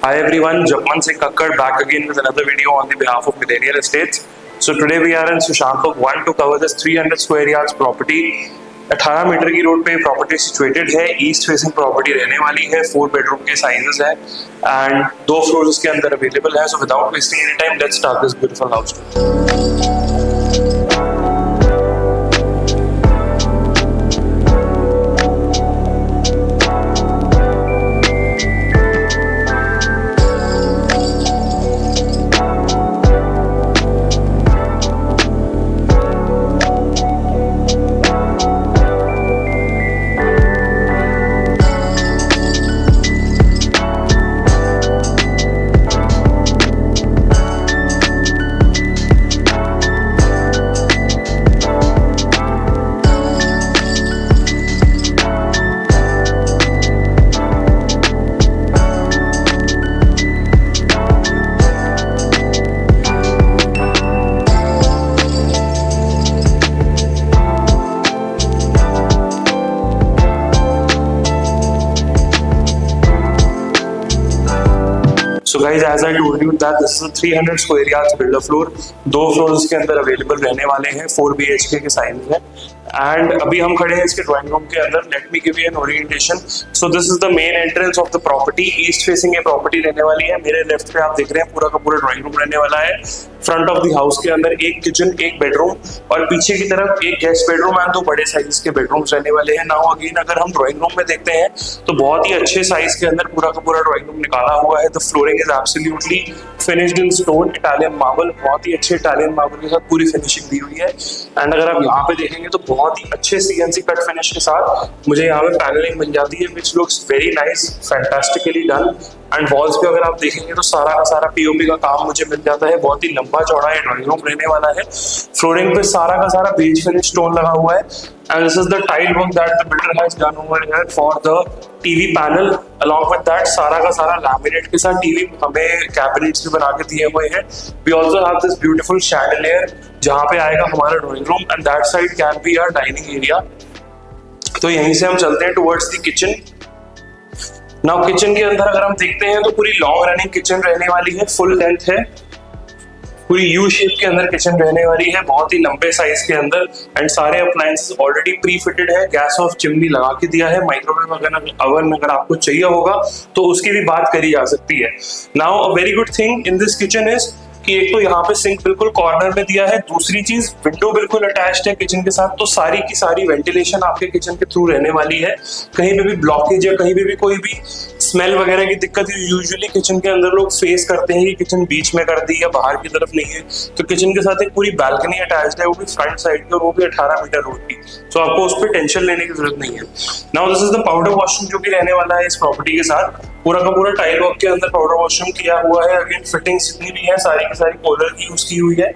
Hi everyone, Japman Singh Kakkad back again with another video on the behalf of Millennial Estates. So today we are in Sushantok 1 to cover this 300 square yards property. 18 metre की road पे property situated है, east facing property रहने वाली है, 4 bedroom के sizes है and 2 floors के अंदर अवेलेबल है. So without wasting any time let's start this beautiful house. So guys, as I told you that this is a 300 square yards builder floor. 2 floors के अंदर अवेलेबल रहने वाले हैं, 4 BHK के साइज है. एंड अभी हम खड़े हैं इसके ड्राइंग रूम के अंदर. Let me give you an orientation. So this is the main entrance of the property. East facing ये प्रॉपर्टी रहने वाली है. मेरे लेफ्ट पे आप देख रहे हैं पूरा का पूरा ड्राइंग रूम रहने वाला है. फ्रंट ऑफ द हाउस के अंदर एक किचन, एक बेडरूम और पीछे की तरफ एक गेस्ट बेडरूम एंड 2 बड़े साइज के बेडरूम्स रहने वाले हैं. नाउ अगेन अगर हम ड्राइंग रूम में देखते हैं तो बहुत ही अच्छे साइज के अंदर पूरा का पूरा ड्राइंग रूम निकाला हुआ है. The flooring is absolutely finished in stone, Italian marble. बहुत ही अच्छे इटालियन मार्बल के साथ पूरी फिनिशिंग दी हुई है. एंड अगर आप यहाँ पे देखेंगे तो बहुत ही अच्छे CNC कट फिनिश के साथ मुझे यहाँ पे पैनलिंग मिल जाती है, which looks very nice, fantastically done. And walls पे अगर आप देखेंगे तो सारा का सारा POP का काम मुझे मिल जाता है. बहुत ही लंबा चौड़ा ये ड्राइंग रूम रहने वाला है. फ्लोरिंग पे सारा का सारा बेज फिनिश स्टोन लगा हुआ है. And this is the tile work that the builder has done over here for the TV panel. Along with that, सारा का सारा laminate के साथ TV हमें cabinets भी बना के दिए हुए हैं. We also have this beautiful chandelier जहाँ पे आएगा हमारा drawing room and that side can be our dining area. तो यहीं से हम चलते हैं towards the kitchen. Now kitchen के अंदर अगर हम देखते हैं तो पूरी long running kitchen रहने वाली है, full length है. पूरी यू शेप के अंदर किचन रहने वाली है, बहुत ही लंबे साइज के अंदर. एंड सारे अप्लायंसेस ऑलरेडी प्री फिटेड है. गैस ऑफ चिमनी लगा के दिया है. माइक्रोवेव अवन अगर आपको चाहिए होगा तो उसकी भी बात करी जा सकती है. Now a very good thing in this kitchen is कि एक तो यहाँ पे सिंक बिल्कुल कॉर्नर में दिया है. दूसरी चीज विंडो बिल्कुल अटैच्ड है किचन के साथ, तो सारी की सारी वेंटिलेशन आपके किचन के थ्रू रहने वाली है. कहीं पे भी ब्लॉकेज या कहीं पे भी कोई भी स्मेल वगैरह की दिक्कत यूजुअली किचन के अंदर लोग फेस करते हैं कि किचन बीच में कर दी या बाहर की तरफ नहीं है. तो किचन के साथ एक पूरी बैल्कनी अटैच्ड है, वो भी फ्रंट साइड की और वो भी 18 मीटर रोड की. तो आपको उस पर टेंशन लेने की जरूरत नहीं है. Now this is the powder washroom जो कि रहने वाला है इस प्रॉपर्टी के साथ. पूरा का पूरा टाइल वर्क के अंदर पाउडर वॉशरूम किया हुआ है. अगेन फिटिंग्स जितनी भी है सारी की सारी कोलर की यूज की हुई है.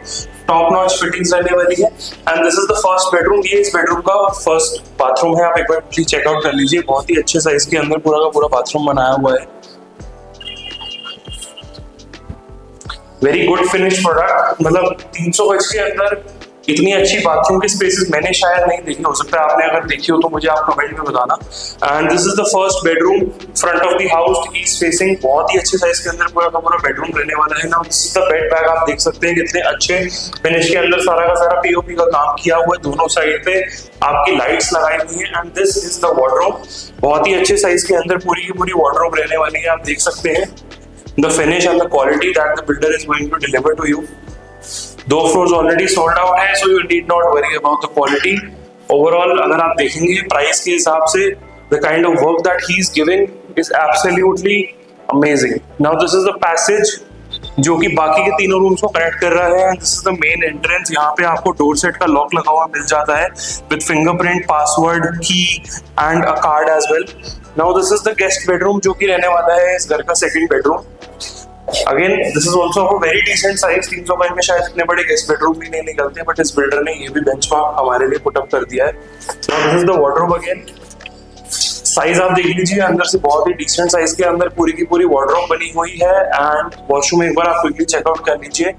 टॉप नॉच फिटिंग्स रहने वाली है. And this is the first bedroom. ये इस बेडरूम का फर्स्ट बाथरूम है. आप एक बार प्लीज चेकआउट कर लीजिए. बहुत ही अच्छे साइज के अंदर पूरा का पूरा बाथरूम बनाया हुआ है. Very good finish product. मतलब 300 गज के अंदर इतनी अच्छी बाथरूम की स्पेसेस मैंने शायद नहीं देखी. हो सकता है आपने अगर देखी हो तो मुझे आप कमेंट में बताना. And this is the first bedroom. Front of the house east facing. बहुत ही अच्छे साइज के अंदर पूरा का पूरा बेडरूम रहने वाला है. Now this is the bed bag. आप देख सकते हैं कितने अच्छे फिनिश के अंदर सारा का सारा POP का काम किया हुआ है. दोनों साइड पे आपकी लाइट्स लगाई हुई है. And this is the wardrobe. बहुत ही अच्छे साइज के अंदर पूरी की पूरी वार्डरोब रहने वाली है. आप देख सकते हैं the finish and the quality that the builder is going to deliver to you. 2 floors already sold out है, so you need not worry about the quality. Overall अगर आप देखेंगे प्राइस के हिसाब से the kind of work that he is giving is absolutely amazing. Now this is the passage जो कि बाकी के तीनों रूम्स को कनेक्ट कर रहा है. This is the main entrance. यहाँ पे आपको डोर सेट का लॉक लगा हुआ मिल जाता है with fingerprint, password, key and a card as well. Now this is the guest bedroom जो कि रहने वाला है इस घर का second bedroom. Again this is also of a very decent size. 300 गज में शायद इतने बड़े गेस्ट बेडरूम भी नहीं निकलते, बट इस बिल्डर ने ये भी बेंचमार्क हमारे लिए पुट अप कर दिया है. Now this is the wardrobe. Again size आप देख लीजिए, अंदर से बहुत ही डिसेंट साइज के अंदर पूरी की पूरी वार्डरोब बनी हुई है. एंड वॉशरूम एक बार आप क्विकली चेकआउट कर लीजिए.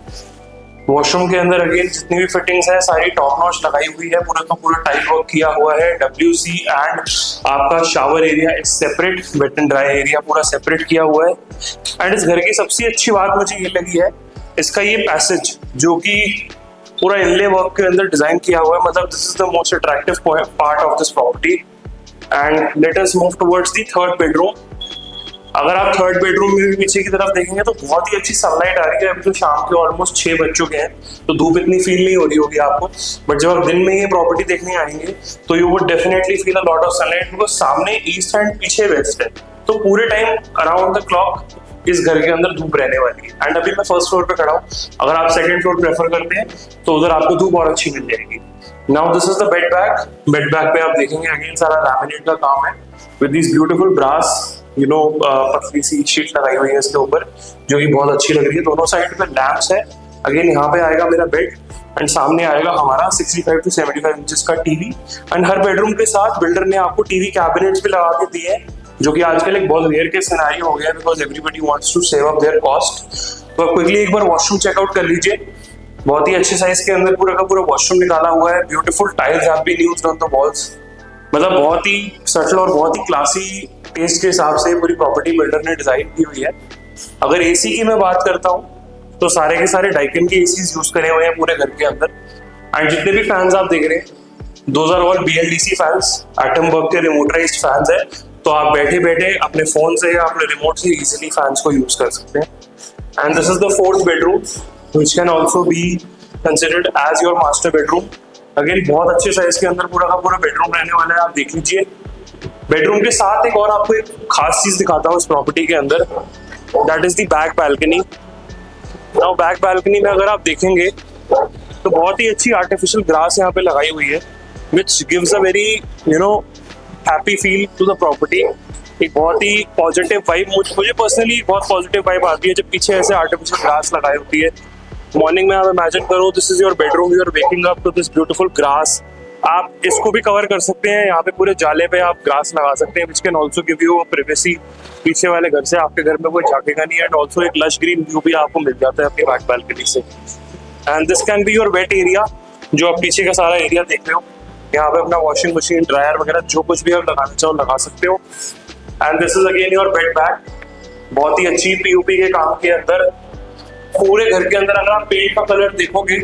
वॉशरूम के अंदर अगेन जितनी भी फिटिंग्स है सारी टॉप नॉच लगाई हुई है, पूरा का पूरा टाइल वर्क किया हुआ है। WC एंड आपका shower area is separate, wet and dry area पूरा सेपरेट किया हुआ है। एंड इस घर की सबसे अच्छी बात मुझे ये लगी है इसका ये पैसेज, जो कि पूरा इनले वर्क के अंदर डिजाइन किया हुआ है। मतलब this is the most attractive part of this property. And let us move towards the third bedroom. अगर आप थर्ड बेडरूम में भी पीछे की तरफ देखेंगे तो बहुत ही अच्छी सनलाइट आ रही है। अभी तो शाम के ऑलमोस्ट 6 बज चुके हैं, तो धूप इतनी फील नहीं हो रही होगी आपको, बट जब आप दिन में ये प्रॉपर्टी देखने आएंगे तो you would definitely feel a lot of sunlight, because सामने ईस्ट एंड पीछे वेस्ट है, तो पूरे टाइम अराउंड द क्लॉक इस घर के अंदर धूप रहने वाली है। एंड अभी मैं फर्स्ट फ्लोर पे खड़ा हूँ, अगर आप सेकंड फ्लोर प्रेफर करते हैं तो उधर आपको धूप और अच्छी मिल जाएगी। Now this is the bed bag. Bed bag पे आप देखेंगे अगेन सारा लैमिनेट का काम है विद दिस ब्यूटीफुल ब्रास पतली सी शीट लगाई हुई है इसके ऊपर, जो कि बहुत अच्छी लग रही है। दोनों साइड पे लैंप्स है। अगेन यहाँ पे आएगा मेरा बेड एंड सामने आएगा हमारा 65 to 75 इंचेस का टीवी। एंड हर बेडरूम के साथ बिल्डर ने आपको टीवी कैबिनेट्स भी लगा के दिए हैं, जो कि आजकल एक बहुत रेयर केस सिनेरियो हो गया है, because everybody wants to save up their cost. तो क्विकली एक बार वॉशरूम चेकआउट कर लीजिए। बहुत ही अच्छे साइज के अंदर पूरा का पूरा वॉशरूम निकाला हुआ है। Beautiful tiles have been used on the walls. मतलब बहुत ही सटल और बहुत ही क्लासी टेस्ट के हिसाब से पूरी प्रॉपर्टी बिल्डर ने डिजाइन की हुई है। अगर एसी की मैं बात करता हूँ तो सारे के सारे डाइकन के एसीज यूज करे हुए हैं पूरे घर के अंदर। एंड जितने भी फैंस आप देख रहे हैं those are all BLDC fans, Atomberg के रिमोटराइज्ड फैंस है, तो आप बैठे बैठे अपने फोन से या अपने रिमोट से इजीली फैंस को यूज कर सकते हैं। And this is the fourth bedroom which can also be considered as your master bedroom. Again बहुत अच्छे साइज के अंदर पूरा का पूरा बेडरूम रहने वाला है, आप देख लीजिए। बेडरूम के साथ एक और आपको एक खास चीज दिखाता हूँ इस प्रॉपर्टी के अंदर, that is the back balcony. Now back balcony में अगर आप देखेंगे तो बहुत ही अच्छी आर्टिफिशियल ग्रास यहाँ पे लगाई हुई है, which gives a very happy feel to the property. एक बहुत ही पॉजिटिव वाइब, मुझे पर्सनली बहुत पॉजिटिव वाइब आती है जब पीछे ऐसे आर्टिफिशियल ग्रास लगाई होती है। मॉर्निंग में आप इमेजिन करो this is your bedroom, you are waking up to this beautiful grass. आप इसको भी कवर कर सकते हैं, यहाँ पे पूरे जाले पे आप ग्रास लगा सकते हैं, which can also give you privacy. पीछे वाले घर से आपके घर में कोई झाकेगा नहीं। एंड ऑल्सो एक लश ग्रीन व्यू भी आपको मिल जाता है अपनी बैक बैल्कनी से। And this can be your weight area, जो आप पीछे का सारा एरिया देख रहे हो। यहाँ पे अपना वॉशिंग मशीन, ड्रायर वगैरह जो कुछ भी आप लगाना चाहो लगा सकते हो। And this is again your bed bag. बहुत ही अच्छी POP के काम के अंदर पूरे घर के अंदर अगर आप पेंट का कलर देखोगे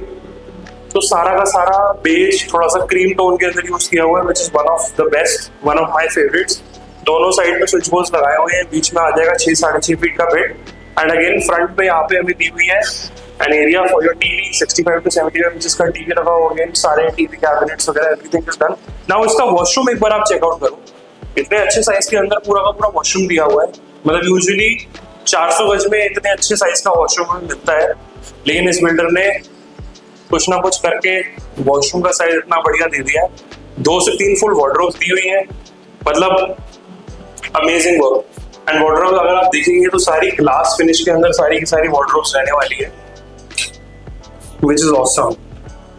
तो सारा का सारा बेज, थोड़ा सा क्रीम टोन के अंदर यूज किया हुआ है, which is one of the best, one of my favourites. दोनों साइड में स्विच बोर्ड्स लगाए हुए हैं, बीच में आ जाएगा 6-6.5 फीट का बेड। एंड अगेन फ्रंट पे यहाँ पे हमें दी हुई है an area for your TV, 65 to 75 inches का टीवी लगा हुआ है, सारे टीवी कैबिनेट्स वगैरह एवरीथिंग इज डन। नाउ इसका वॉशरूम एक बार आप चेकआउट करो, इतने अच्छे साइज के अंदर पूरा का पूरा वॉशरूम दिया हुआ है। मतलब यूजुअली 400 गज में इतने अच्छे साइज का वॉशरूम मिलता है, लेकिन इस बिल्डर ने कुछ ना कुछ करके वॉशरूम का साइज इतना बढ़िया दे दिया है। 2 से 3 फुल वार्डरोब्स दी हुई है, मतलब अमेजिंग वर्क। एंड वार्डरोब अगर आप देखेंगे तो सारी ग्लास फिनिश के अंदर सारी की सारी वार्डरोब्स रहने वाली है, विच इज ऑसम।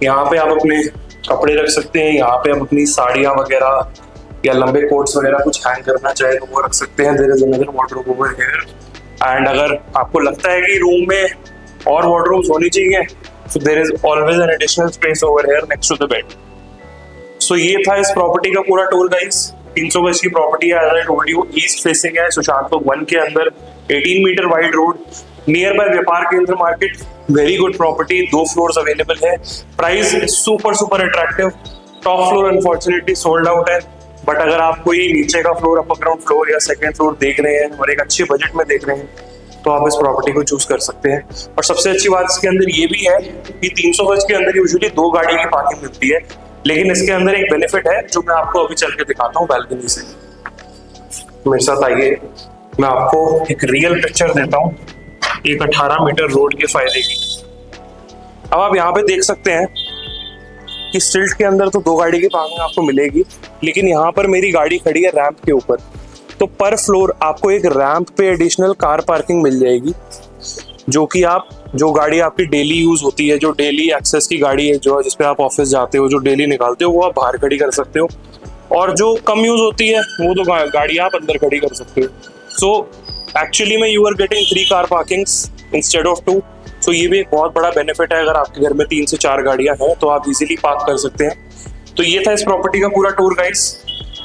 यहाँ पे आप अपने कपड़े रख सकते हैं, यहाँ पे आप अपनी साड़ियाँ वगैरह या लंबे कोट्स वगैरह कुछ हैंग करना चाहे तो वो रख सकते हैं। There is another wardrobe over here. And अगर आपको लगता है कि रूम में और वार्डरोब्स होनी चाहिए so there is always an additional space over here next to the bed. So ये था इस प्रॉपर्टी का पूरा टूर गाइस। 300 गज की प्रॉपर्टी है, as I told you, east facing है, सुशांतपुर 1 के अंदर, 18 metre wide road, nearby व्यापार केंद्र market. Very good property, 2 floors available है। Price super attractive. Top floor unfortunately sold out है, बट अगर आप कोई नीचे का फ्लोर, अपर ग्राउंड फ्लोर या सेकंड फ्लोर देख रहे हैं और एक अच्छे बजट में देख रहे हैं तो आप इस प्रॉपर्टी को चूज कर सकते हैं। और सबसे अच्छी बात इसके अंदर ये भी है कि 300 गज के अंदर यूजुअली 2 गाड़ी की पार्किंग मिलती है, लेकिन इसके अंदर एक बेनिफिट है जो मैं आपको अभी चल के दिखाता हूँ बैल्कनी से। मेरे साथ आइए, मैं आपको एक रियल पिक्चर देता हूँ एक 18 मीटर रोड के फायदे की। अब आप यहाँ पे देख सकते हैं कि स्टिल्ट के अंदर तो 2 गाड़ी की पार्किंग आपको मिलेगी, लेकिन यहाँ पर मेरी गाड़ी खड़ी है रैंप के ऊपर, तो पर फ्लोर आपको एक रैंप पे एडिशनल कार पार्किंग मिल जाएगी, जो कि आप जो गाड़ी आपकी डेली यूज होती है, जो डेली एक्सेस की गाड़ी है, जो जिसपे आप ऑफिस जाते हो, जो डेली निकालते हो, वो आप बाहर खड़ी कर सकते हो। और जो कम यूज होती है वो तो गाड़ी आप अंदर खड़ी कर सकते हो। सो एक्चुअली में you are getting 3 car parkings instead of 2। So ये भी एक बहुत बड़ा बेनिफिट है, अगर आपके घर में 3 से 4 गाड़ियां हैं तो आप इजीली पार्क कर सकते हैं। तो ये था इस प्रॉपर्टी का पूरा tour guys.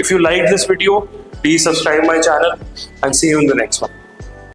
If you like this video, please subscribe my channel and see you in the next one.